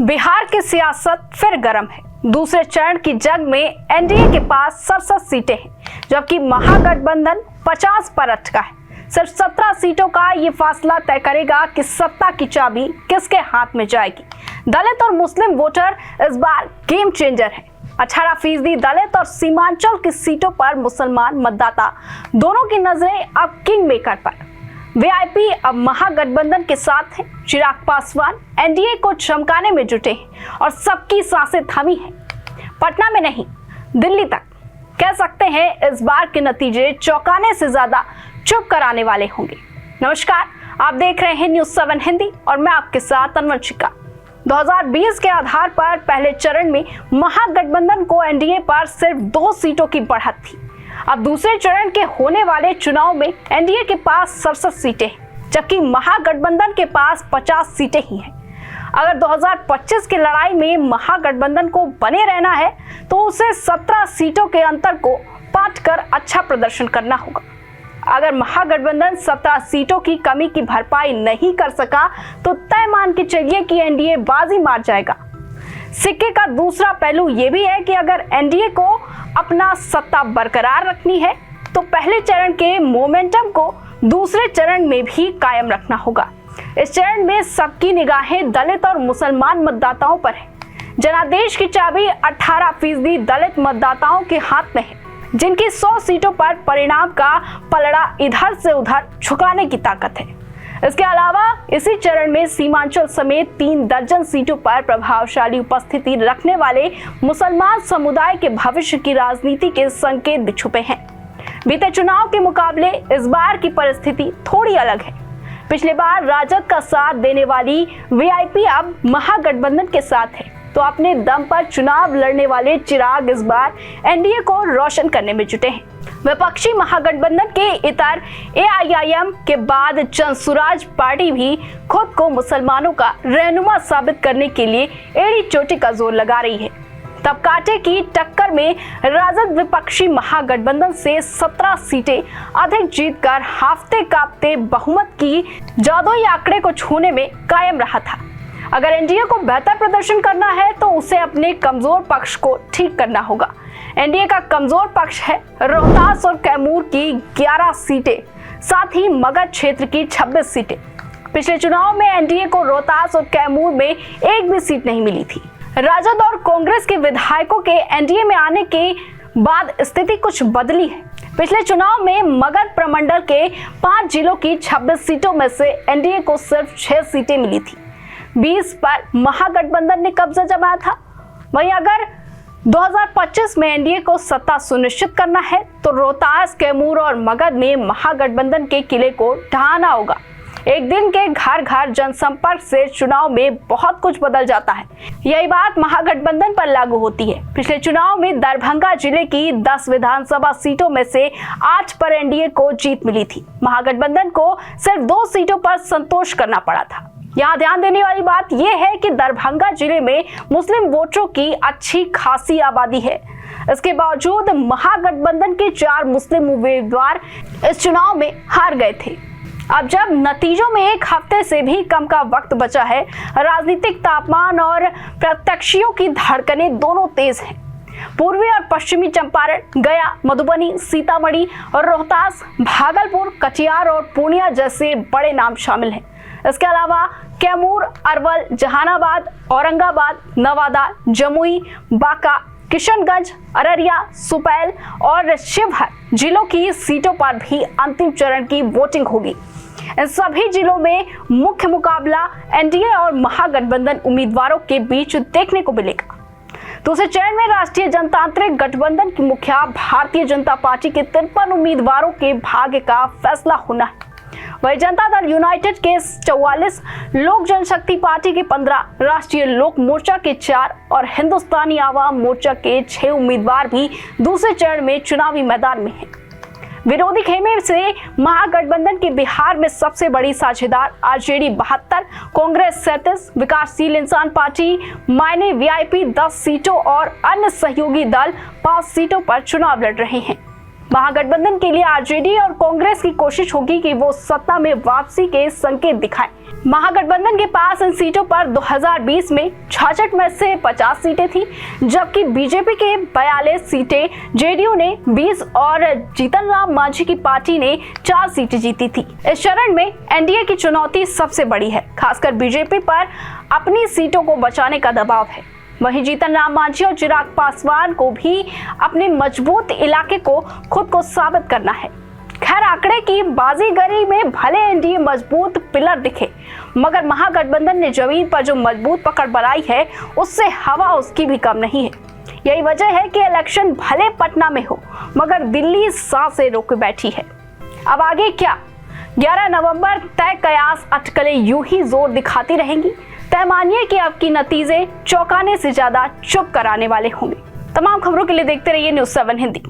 बिहार की सियासत फिर गर्म है। दूसरे चरण की जंग में एनडीए के पास 67 सीटें हैं, जबकि महागठबंधन 50 पर अटका है। सिर्फ 17 सीटों का ये फासला तय करेगा कि सत्ता की चाबी किसके हाथ में जाएगी। दलित और मुस्लिम वोटर इस बार गेम चेंजर है। 18% दलित और सीमांचल की सीटों पर मुसलमान मतदाता, दोनों की नजरें अब किंग मेकर पर। वीआईपी अब महागठबंधन के साथ है। चिराग पासवान एनडीए को चमकाने में जुटे हैं और सबकी सांसें थमी हैं। पटना में नहीं, दिल्ली तक। कह सकते हैं इस बार के नतीजे चौंकाने से ज्यादा चुप कराने वाले होंगे। नमस्कार, आप देख रहे हैं न्यूज़ 7 हिंदी और मैं आपके साथ अनवंशिका। 2020 के आधार पर पहले चरण में महागठबंधन को एनडीए पर सिर्फ 2 सीटों की बढ़त थी। अब दूसरे चरण के होने वाले चुनाव में एनडीए के पास 67 सीटें हैं, जबकि महागठबंधन के पास 50 सीटें ही हैं। अगर 2025 की लड़ाई में महागठबंधन को बने रहना है तो उसे 17 सीटों के अंतर को पाट कर अच्छा प्रदर्शन करना होगा। अगर महागठबंधन 17 सीटों की कमी की भरपाई नहीं कर सका तो तय मान के चलिए कि एनडीए बाजी मार जाएगा। सिक्के का दूसरा पहलू यह भी है कि अगर एनडीए को अपना सत्ता बरकरार रखनी है तो पहले चरण के मोमेंटम को दूसरे चरण में भी कायम रखना होगा। इस चरण में सबकी निगाहें दलित और मुसलमान मतदाताओं पर है। जनादेश की चाबी 18% दलित मतदाताओं के हाथ में है, जिनकी 100 सीटों पर परिणाम का पलड़ा इधर से उधर झुकाने की ताकत है। इसके अलावा इसी चरण में सीमांचल समेत 3 दर्जन सीटों पर प्रभावशाली उपस्थिति रखने वाले मुसलमान समुदाय के भविष्य की राजनीति के संकेत भी छुपे हैं। बीते चुनाव के मुकाबले इस बार की परिस्थिति थोड़ी अलग है। पिछले बार राजद का साथ देने वाली वीआईपी अब महागठबंधन के साथ है, तो अपने दम पर चुनाव लड़ने वाले चिराग इस बार एनडीए को रोशन करने में जुटे हैं। विपक्षी महागठबंधन के इतर एआईएम के बाद जनसुराज पार्टी भी खुद को मुसलमानों का रहनुमा साबित करने के लिए एड़ी चोटी का जोर लगा रही है। तब कांटे की टक्कर में राजद विपक्षी महागठबंधन से 17 सीटें अधिक जीतकर हाफते कांपते बहुमत की जादुई आंकड़े को छूने में कायम रहा था। अगर एनडीए को बेहतर प्रदर्शन करना है तो उसे अपने कमजोर पक्ष को ठीक करना होगा। एनडीए का कमजोर पक्ष है रोहतास और कैमूर की 11 सीटें, साथ ही मगध क्षेत्र की 26 सीटें। पिछले चुनाव में एनडीए को रोहतास और कैमूर में एक भी सीट नहीं मिली थी। राजद और कांग्रेस के विधायकों के एनडीए में आने के बाद स्थिति कुछ बदली है। पिछले चुनाव में मगध प्रमंडल के 5 जिलों की 26 सीटों में से एनडीए को सिर्फ 6 सीटें मिली थी। 20 पर महागठबंधन ने कब्जा जमाया था। वहीं अगर 2025 में एनडीए को सत्ता सुनिश्चित करना है तो रोहतास, कैमूर और मगध में महागठबंधन के किले को ढहाना होगा। एक दिन के घर घर जनसंपर्क से चुनाव में बहुत कुछ बदल जाता है। यही बात महागठबंधन पर लागू होती है। पिछले चुनाव में दरभंगा जिले की 10 विधानसभा सीटों में से 8 पर एनडीए को जीत मिली थी। महागठबंधन को सिर्फ 2 सीटों पर संतोष करना पड़ा था। यहाँ ध्यान देने वाली बात यह है कि दरभंगा जिले में मुस्लिम वोटरों की अच्छी खासी आबादी है। इसके बावजूद महागठबंधन के 4 मुस्लिम उम्मीदवार इस चुनाव में हार गए थे। अब जब नतीजों में 1 हफ्ते से भी कम का वक्त बचा है, राजनीतिक तापमान और प्रत्याशियों की धड़कनें दोनों तेज हैं। पूर्वी और पश्चिमी चंपारण, गया, मधुबनी, सीतामढ़ी और रोहतास, भागलपुर, कटिहार और पूर्णिया जैसे बड़े नाम शामिल हैं। इसके अलावा कैमूर, अरवल, जहानाबाद, औरंगाबाद, नवादा, जमुई, बांका, किशनगंज, अररिया, सुपौल और शिवहर जिलों की सीटों पर भी अंतिम चरण की वोटिंग होगी। इन सभी जिलों में मुख्य मुकाबला एनडीए और महागठबंधन उम्मीदवारों के बीच देखने को मिलेगा। दूसरे चरण में राष्ट्रीय जनतांत्रिक गठबंधन की मुखिया भारतीय जनता पार्टी के 53 उम्मीदवारों के भाग्य का फैसला होना है। वही जनता दल यूनाइटेड के 44, लोक जनशक्ति पार्टी के 15, राष्ट्रीय लोक मोर्चा के 4 और हिंदुस्तानी आवाम मोर्चा के 6 उम्मीदवार भी दूसरे चरण में चुनावी मैदान में हैं। विरोधी खेमे से महागठबंधन के बिहार में सबसे बड़ी साझेदार आरजेडी 72, कांग्रेस 37, विकासशील इंसान पार्टी मायने वीआईपी 10 सीटों और अन्य सहयोगी दल 5 सीटों पर चुनाव लड़ रहे हैं। महागठबंधन के लिए आरजेडी और कांग्रेस की कोशिश होगी कि वो सत्ता में वापसी के संकेत दिखाएं। महागठबंधन के पास इन सीटों पर 2020 में 66 में से 50 सीटें थी, जबकि बीजेपी के 42 सीटें, जेडीयू ने 20 और जीतन राम मांझी की पार्टी ने 4 सीटें जीती थी। इस चरण में एनडीए की चुनौती सबसे बड़ी है, खासकर बीजेपी पर अपनी सीटों को बचाने का दबाव है। वहीं जीतन राम मांझी और चिराग पासवान को भी अपने मजबूत इलाके को खुद को साबित करना है। खैर, आंकड़े की बाजीगरी में भले एनडीए मजबूत पिलर दिखे, मगर महागठबंधन ने जमीन पर जो मजबूत पकड़ बनाई है, उससे हवा उसकी भी कम नहीं है। यही वजह है कि इलेक्शन भले पटना में हो, मगर दिल्ली सांसें रोके बैठी है। अब आगे क्या? 11 नवंबर तय कयास अटकलें यूं ही जोर दिखाती रहेंगी। तय मानिए कि अब की नतीजे चौंकाने से ज्यादा चुप कराने वाले होंगे। तमाम खबरों के लिए देखते रहिए न्यूज़ 7 हिंदी।